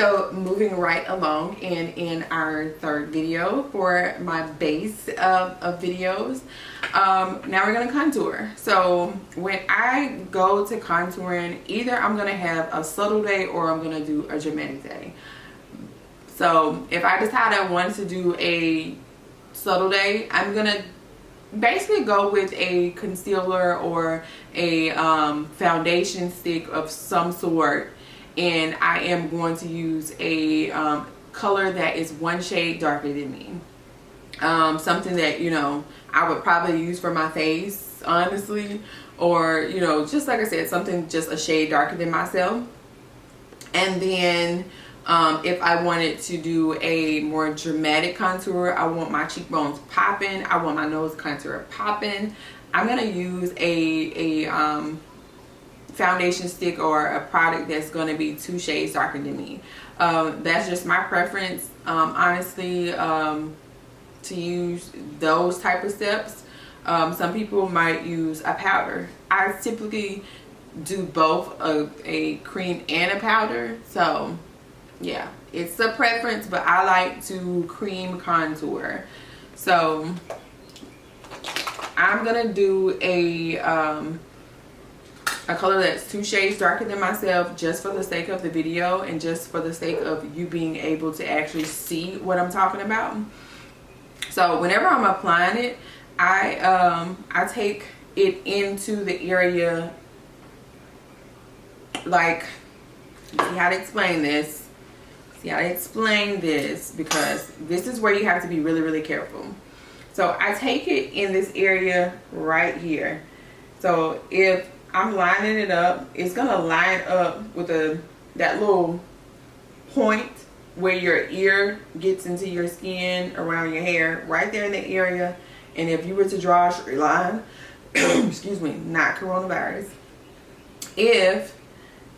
so moving right along, and in our third video for my base of videos, now we're gonna contour. So when I go to contouring, either I'm gonna have a subtle day or I'm gonna do a dramatic day. So if I decide I want to do a subtle day, I'm gonna basically go with a concealer or a foundation stick of some sort, and I am going to use a color that is one shade darker than me. Something that, you know, I would probably use for my face, honestly, or, you know, just like I said, something just a shade darker than myself. And then if I wanted to do a more dramatic contour, I want my cheekbones popping, I want my nose contour popping, I'm gonna use a foundation stick or a product that's going to be 2 shades darker than me. That's just my preference, honestly, to use those type of steps. Some people might use a powder. I typically do both a cream and a powder, so yeah, it's a preference, but I like to cream contour. So I'm gonna do a color that's 2 shades darker than myself, just for the sake of the video and just for the sake of you being able to actually see what I'm talking about. So whenever I'm applying it, I take it into the area, like, see how to explain this. See how to explain this, because this is where you have to be really, really careful. So I take it in this area right here. So if I'm lining it up, it's gonna line up with that little point where your ear gets into your skin around your hair, right there in the area. And if you were to draw a straight line, excuse me, not coronavirus, if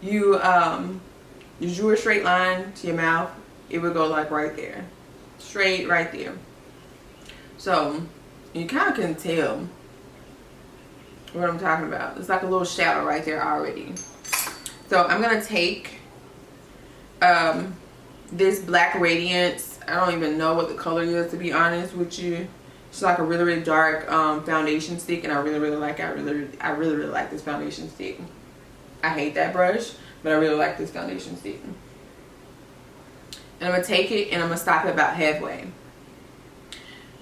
you drew a straight line to your mouth, it would go like right there, straight right there. So you kind of can tell what I'm talking about. It's like a little shadow right there already. So I'm gonna take this black Radiance. I don't even know what the color is, to be honest with you. It's like a really, really dark foundation stick, and I really, really like it. I really, really like this foundation stick. I hate that brush, but I really like this foundation stick. And I'm gonna take it and I'm gonna stop it about halfway. I'm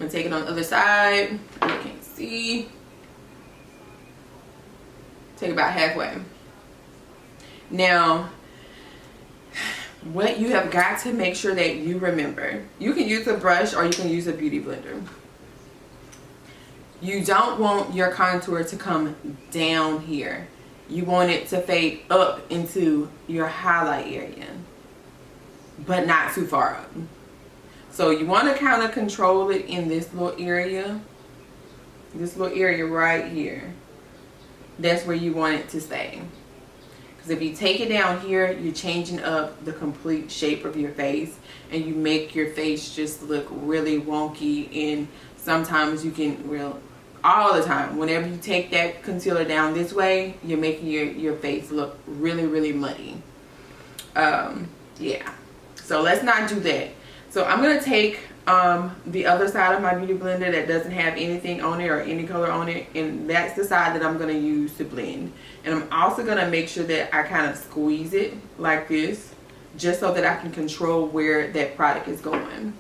gonna take it on the other side. You can't see. Take about halfway. Now, what you have got to make sure that you remember, you can use a brush or you can use a beauty blender. You don't want your contour to come down here. You want it to fade up into your highlight area, but not too far up. So you want to kind of control it in this little area right here. That's where you want it to stay. Because if you take it down here, you're changing up the complete shape of your face, and you make your face just look really wonky. And sometimes you can, well, all the time, whenever you take that concealer down this way, you're making your face look really, really muddy. Yeah, so let's not do that. So I'm gonna take the other side of my beauty blender that doesn't have anything on it or any color on it, and that's the side that I'm gonna use to blend. And I'm also gonna make sure that I kind of squeeze it like this, just so that I can control where that product is going.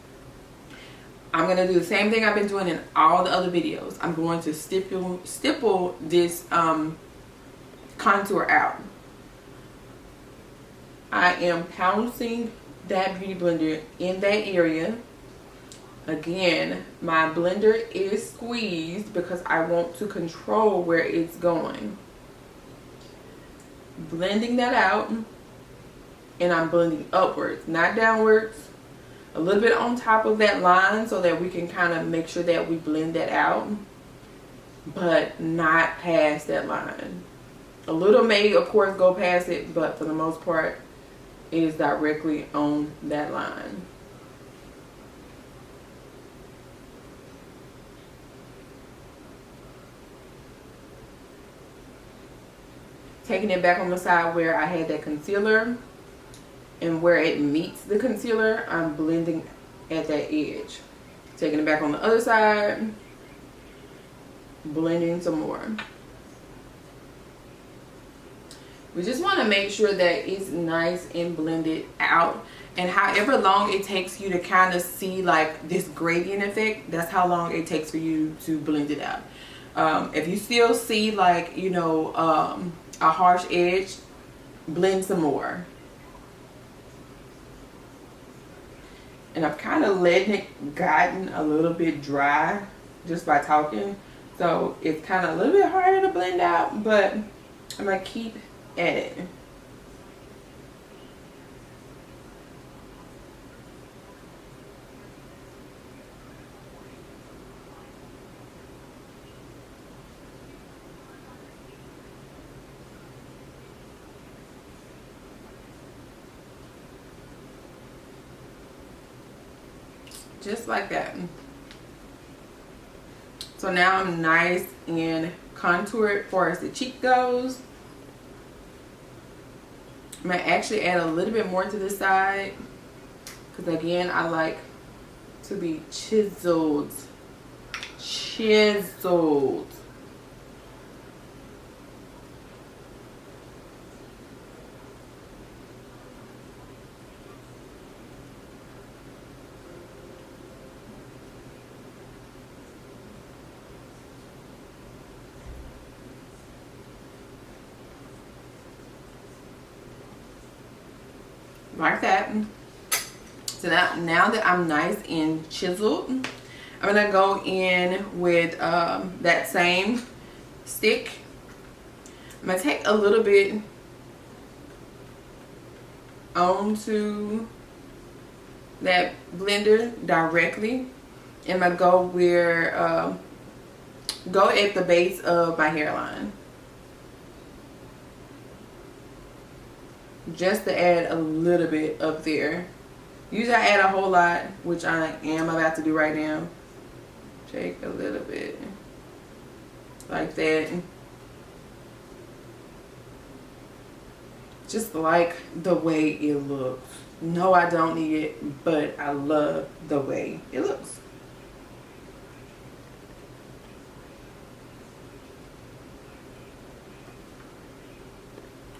I'm gonna do the same thing I've been doing in all the other videos. I'm going to stipple this contour out. I am pouncing that beauty blender in that area. Again, my blender is squeezed because I want to control where it's going. Blending that out, and I'm blending upwards, not downwards. A little bit on top of that line so that we can kind of make sure that we blend that out, but not past that line. A little may, of course, go past it, but for the most part, it is directly on that line. Taking it back on the side where I had that concealer, and where it meets the concealer, I'm blending at that edge. Taking it back on the other side, blending some more. We just want to make sure that it's nice and blended out. And however long it takes you to kind of see like this gradient effect, that's how long it takes for you to blend it out. If you still see like, you know, a harsh edge, blend some more. And I've kind of letting it gotten a little bit dry just by talking. So it's kind of a little bit harder to blend out, but I'm going to keep at it. Just like that. So now I'm nice and contoured as far as the cheek goes. I'm gonna actually add a little bit more to this side because again I like to be chiseled. Like that. So now that I'm nice and chiseled, I'm gonna go in with that same stick. I'm gonna take a little bit onto that blender directly, and I'm gonna go at the base of my hairline. Just to add a little bit up there. Usually I add a whole lot, which I am about to do right now. Take a little bit like that. Just like the way it looks. No, I don't need it, but I love the way it looks.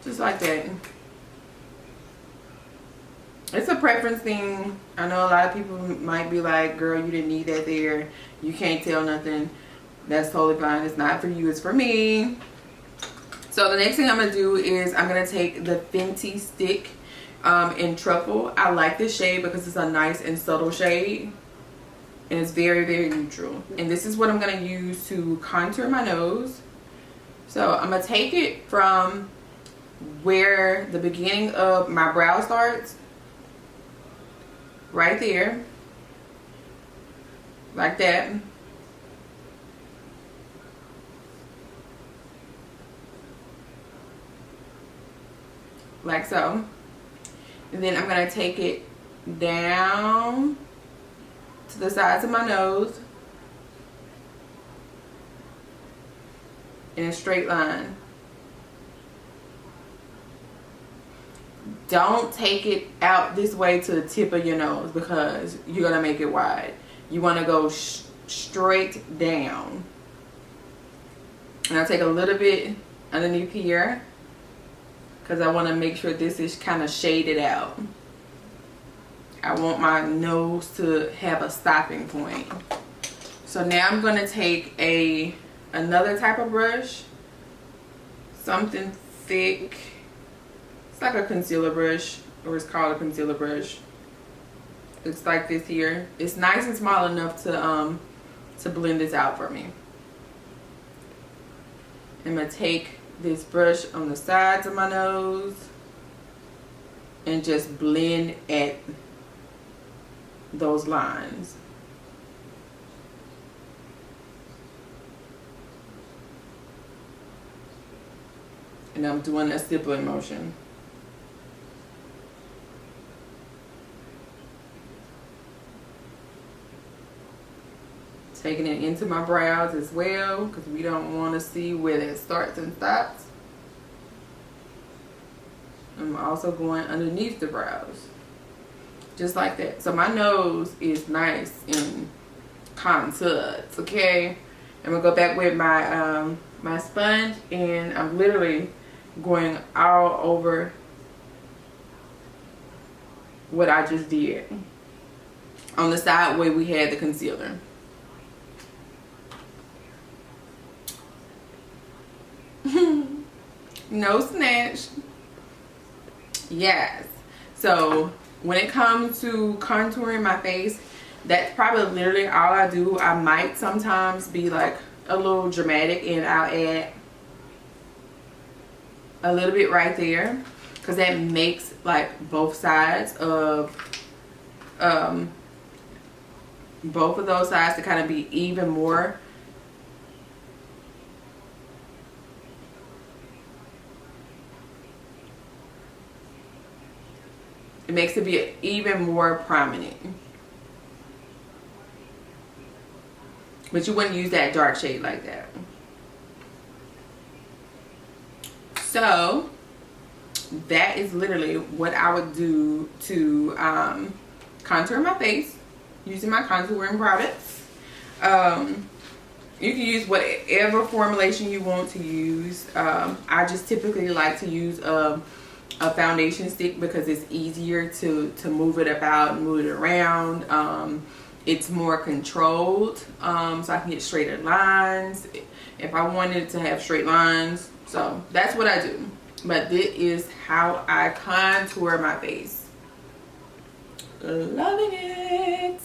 Just like that. It's a preference thing. I know a lot of people might be like, girl, you didn't need that there. You can't tell nothing. That's totally fine. It's not for you. It's for me. So the next thing I'm going to do is I'm going to take the Fenty stick in Truffle. I like this shade because it's a nice and subtle shade. And it's very, very neutral. And this is what I'm going to use to contour my nose. So I'm going to take it from where the beginning of my brow starts. Right there, like that. Like so. And then I'm going to take it down to the sides of my nose in a straight line. Don't take it out this way to the tip of your nose because you're going to make it wide. You want to go straight down. And I'll take a little bit underneath here because I want to make sure this is kind of shaded out. I want my nose to have a stopping point. So now I'm going to take another type of brush. Something thick. It's like a concealer brush, or it's called a concealer brush. It's like this here. It's nice and small enough to blend this out for me. I'm gonna take this brush on the sides of my nose and just blend at those lines. And I'm doing a stippling motion. Taking it into my brows as well because we don't want to see where that starts and stops. I'm also going underneath the brows. Just like that. So my nose is nice and contoured, okay? I'm gonna go back with my my sponge, and I'm literally going all over what I just did on the side where we had the concealer. No snatch. Yes. So when it comes to contouring my face, that's probably literally all I do. I might sometimes be like a little dramatic and I'll add a little bit right there, because that makes like both sides of both of those sides to kind of be even more. It makes it be even more prominent. But you wouldn't use that dark shade like that. So that is literally what I would do to contour my face using my contouring products. You can use whatever formulation you want to use. I just typically like to use a foundation stick because it's easier to move it about, move it around. It's more controlled, so I can get straighter lines if I wanted to have straight lines. So that's what I do. But this is how I contour my face. Loving it.